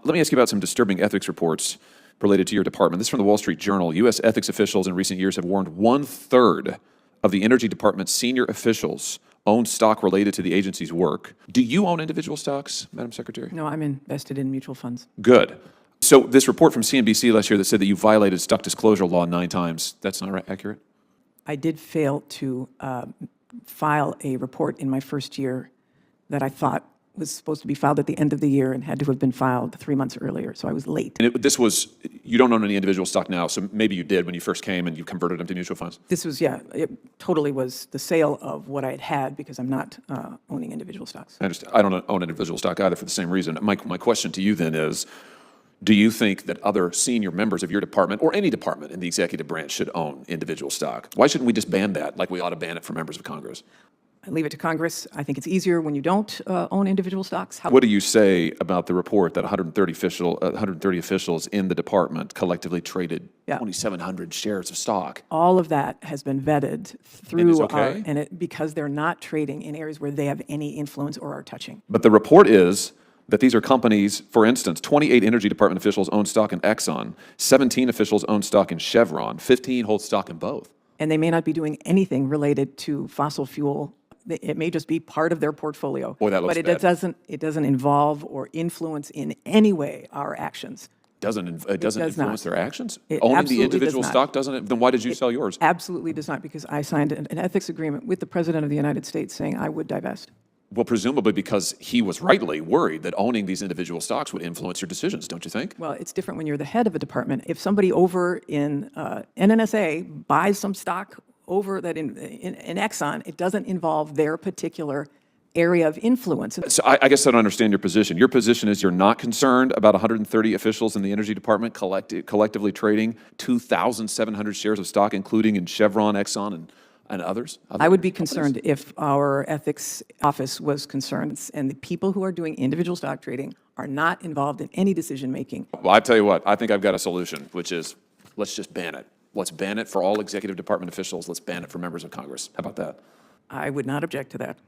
Let me ask you about some disturbing ethics reports related to your department. This is from the Wall Street Journal. U.S. ethics officials in recent years have warned 1/3 of the Energy Department's senior officials own stock related to the agency's work. Do you own individual stocks, Madam Secretary? No, I'm invested in mutual funds. Good. So this report from CNBC last year that said that you violated stock disclosure law 9 times, that's not accurate? I did fail to file a report in my first year that I thought was supposed to be filed at the end of the year and had to have been filed 3 months earlier, so I was late. And you don't own any individual stock now, so maybe you did when you first came and you converted them to mutual funds? This was, it totally was the sale of what I had had because I'm not owning individual stocks. I understand. I don't own individual stock either for the same reason. My question to you then is, do you think that other senior members of your department or any department in the executive branch should own individual stock? Why shouldn't we just ban that like we ought to ban it for members of Congress? I leave it to Congress. I think it's easier when you don't own individual stocks. What do you say about the report that 130 officials in the department collectively traded 2,700 shares of stock? All of that has been vetted through okay? because they're not trading in areas where they have any influence or are touching. But the report is that these are companies, for instance, 28 Energy Department officials own stock in Exxon, 17 officials own stock in Chevron, 15 hold stock in both. And they may not be doing anything related to fossil fuel. It may just be part of their portfolio. Boy, that looks but bad. It doesn't involve or influence in any way our actions. It doesn't influence their actions? It Owning the absolutely individual does not. stock doesn't? Then why did you sell yours? Absolutely does not, because I signed an ethics agreement with the President of the United States saying I would divest. Well, presumably because he was rightly worried that owning these individual stocks would influence your decisions, don't you think? Well, it's different when you're the head of a department. If somebody over in NNSA buys some stock over that in Exxon, it doesn't involve their particular area of influence. So I guess I don't understand your position. Your position is you're not concerned about 130 officials in the Energy Department collectively trading 2,700 shares of stock, including in Chevron, Exxon, and others? I would be concerned if our ethics office was concerned, and the people who are doing individual stock trading are not involved in any decision-making. Well, I tell you what, I think I've got a solution, which is let's just ban it. Let's ban it for all executive department officials. Let's ban it for members of Congress. How about that? I would not object to that.